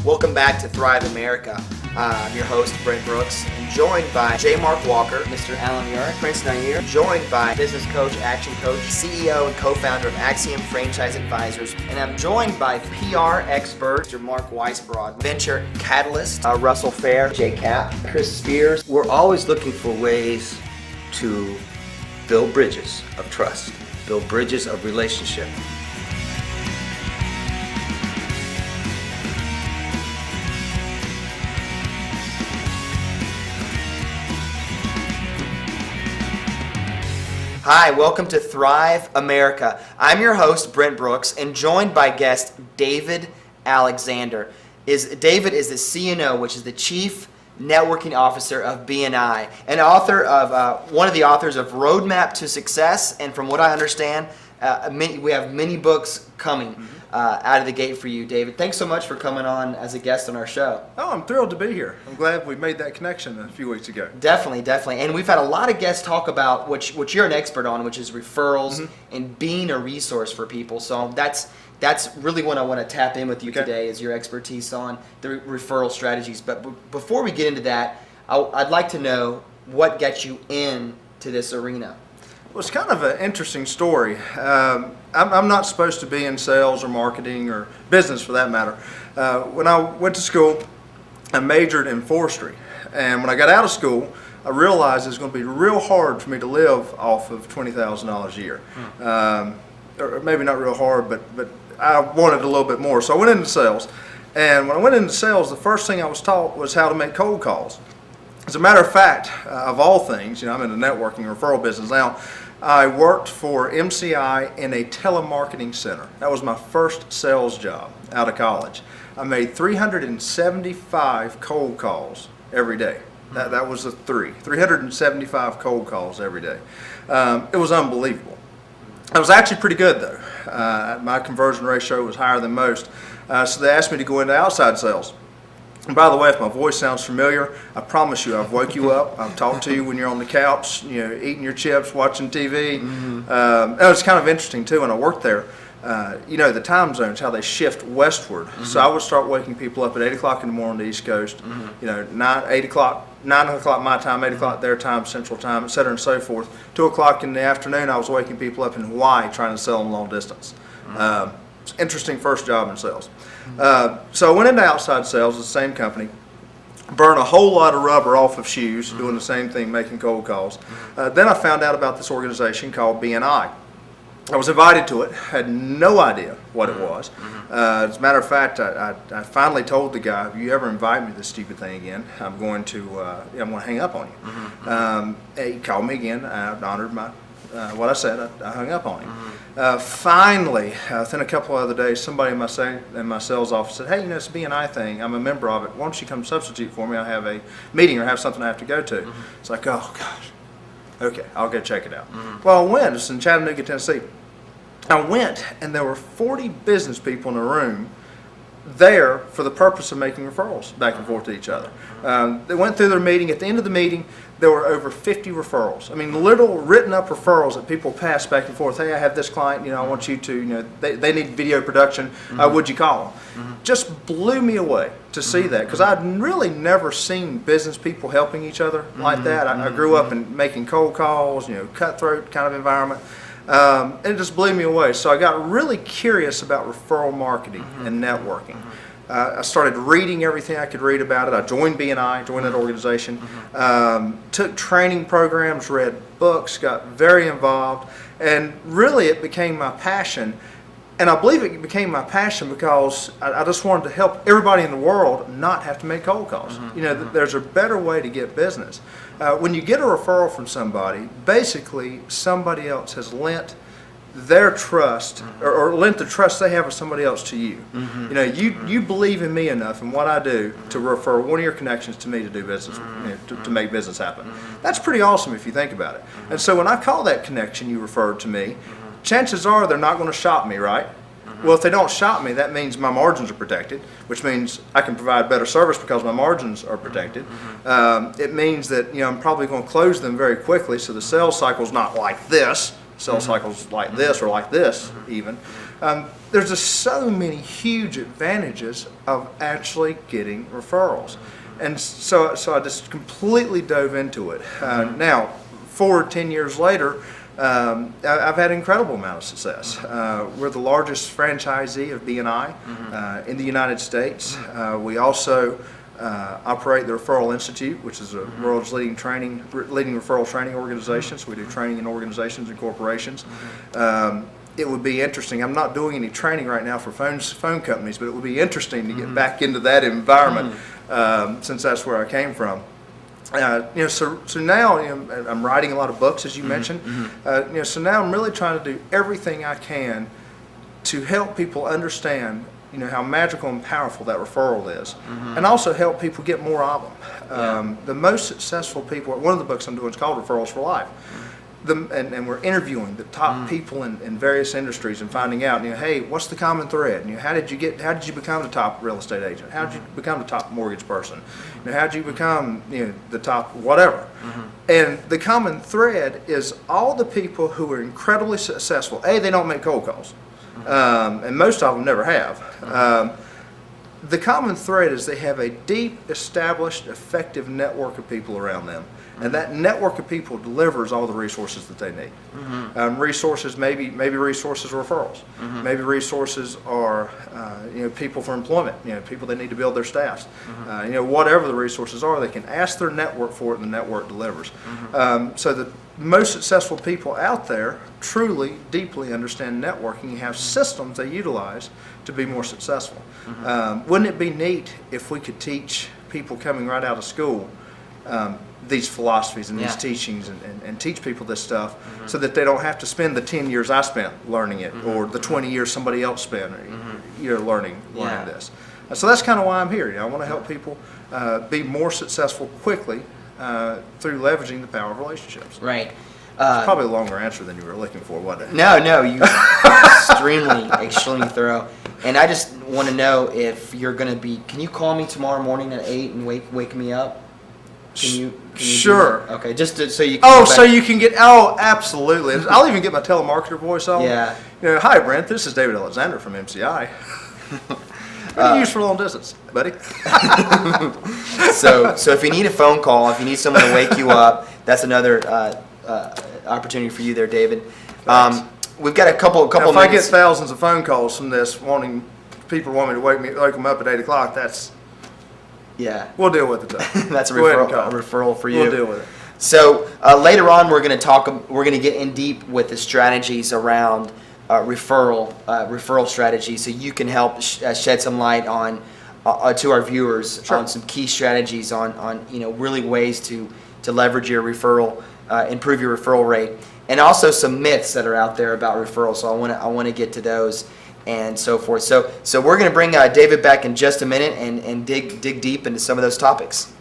Welcome back to Thrive America. I'm your host, Brent Brooks, and joined by J. Mark Walker, Mr. Alan Muir, Prince Nair, joined by business coach, action coach, CEO and co-founder of Axiom Franchise Advisors, and I'm joined by PR expert, Mr. Mark Weisbrod, venture catalyst, Russell Fair, J. Cap, Chris Spears. We're always looking for ways to build bridges of trust, build bridges of relationship. Hi, welcome to Thrive America. I'm your host, Brent Brooks, and joined by guest David Alexander. David is the CNO, which is the Chief Networking Officer of BNI, and author of one of the authors of Roadmap to Success, and from what I understand, we have many books coming out of the gate for you, David. Thanks so much for coming on as a guest on our show. Oh, I'm thrilled to be here. I'm glad we made that connection a few weeks ago. Definitely. And we've had a lot of guests talk about what you're an expert on, which is referrals and being a resource for people. So that's really what I want to tap in with you today, is your expertise on the referral strategies. But before we get into that, I'd like to know what got you into this arena. Well, it's kind of an interesting story. I'm not supposed to be in sales or marketing or business for that matter. When I went to school, I majored in forestry. And when I got out of school, I realized it was going to be real hard for me to live off of $20,000 a year. Or maybe not real hard, but I wanted a little bit more. So I went into sales. And when I went into sales, the first thing I was taught was how to make cold calls. As a matter of fact, of all things, I'm in the networking referral business now. I worked for MCI in a telemarketing center. That was my first sales job out of college. I made 375 cold calls every day. That was 375 cold calls every day. It was unbelievable. I was actually pretty good though. My conversion ratio was higher than most. So they asked me to go into outside sales. And by the way, if my voice sounds familiar, I promise you I've woke you up. I've talked to you when you're on the couch, eating your chips, watching TV. It was kind of interesting too when I worked there. The time zones, how they shift westward. So I would start waking people up at 8 o'clock in the morning on the East Coast, 9 o'clock my time, 8 o'clock their time, Central Time, et cetera and so forth. 2 o'clock in the afternoon, I was waking people up in Hawaii trying to sell them long distance. Interesting first job in sales. So I went into outside sales at the same company, burned a whole lot of rubber off of shoes, doing the same thing, making cold calls. Then I found out about this organization called BNI. I was invited to it, had no idea what it was. As a matter of fact, I finally told the guy, if you ever invite me to this stupid thing again, I'm going to hang up on you. He called me again. I honored what I said. I hung up on him. Finally, within a couple of other days, somebody in my sales office said, hey, it's a BNI thing. I'm a member of it. Why don't you come substitute for me? I have a meeting or have something I have to go to. It's like, oh, gosh. Okay, I'll go check it out. Well, I went. It's in Chattanooga, Tennessee. I went, and there were 40 business people in a room there for the purpose of making referrals back and forth to each other. They went through their meeting. At the end of the meeting, there were over 50 referrals. I mean, little written up referrals that people passed back and forth. Hey, I have this client, I want you to, they need video production. Would you call them? Just blew me away to see that, because I'd really never seen business people helping each other like that. I grew up in making cold calls, cutthroat kind of environment. And it just blew me away. So I got really curious about referral marketing and networking. I started reading everything I could read about it. I joined BNI, joined that organization, took training programs, read books, got very involved, and really it became my passion. And I believe it became my passion because I just wanted to help everybody in the world not have to make cold calls. There's a better way to get business. When you get a referral from somebody, basically somebody else has lent their trust or lent the trust they have with somebody else to you. You believe in me enough and what I do to refer one of your connections to me to do business, to make business happen. That's pretty awesome if you think about it. And so when I call that connection you referred to me, chances are they're not going to shop me, right? Well, if they don't shop me, that means my margins are protected, which means I can provide better service because my margins are protected. It means that I'm probably going to close them very quickly, so the sales cycle is not like this, sales cycles like this or like this even. There's just so many huge advantages of actually getting referrals. And so I just completely dove into it. Now, 4 or 10 years later, I've had an incredible amount of success. We're the largest franchisee of BNI in the United States. We also operate the Referral Institute, which is the world's leading referral training organization. So we do training in organizations and corporations. It would be interesting. I'm not doing any training right now for phone companies, but it would be interesting to get back into that environment since that's where I came from. So now I'm writing a lot of books, as you mentioned. So now I'm really trying to do everything I can to help people understand how magical and powerful that referral is, and also help people get more of them. The most successful people, one of the books I'm doing is called Referrals For Life. And we're interviewing the top people in various industries and finding out, hey, what's the common thread? How did you become the top real estate agent? How did you become the top mortgage person? How did you become the top whatever? And the common thread is all the people who are incredibly successful. They don't make cold calls, and most of them never have. The common thread is they have a deep, established, effective network of people around them. And that network of people delivers all the resources that they need. Resources, maybe resources are referrals. Maybe resources are people for employment. People that need to build their staffs. Whatever the resources are, they can ask their network for it, and the network delivers. So the most successful people out there truly, deeply understand networking and have systems they utilize to be more successful. Wouldn't it be neat if we could teach people coming right out of school these philosophies and these teachings and teach people this stuff so that they don't have to spend the 10 years I spent learning it or the 20 years somebody else spent learning this. So that's kind of why I'm here. I want to help people be more successful quickly through leveraging the power of relationships. Right. It's probably a longer answer than you were looking for, wasn't it? No, you extremely thorough. And I just want to know if you're going to be, can you call me tomorrow morning at 8 and wake me up? Can you sure. Okay, so you can so you can get, absolutely. I'll even get my telemarketer voice on. Yeah. Hi, Brent, this is David Alexander from MCI. What do you use for long distance, buddy? So if you need a phone call, if you need someone to wake you up, that's another opportunity for you there, David. We've got a couple If minutes. I get thousands of phone calls from this people want me to wake them up at 8 o'clock, we'll deal with it though. That's a referral for you. We'll deal with it. So later on, we're going to get in deep with the strategies around referral strategies, so you can help shed some light on to our viewers on some key strategies on really ways to leverage your referral, improve your referral rate, and also some myths that are out there about referrals. So I want to get to those and so forth. So we're going to bring David back in just a minute and dig deep into some of those topics.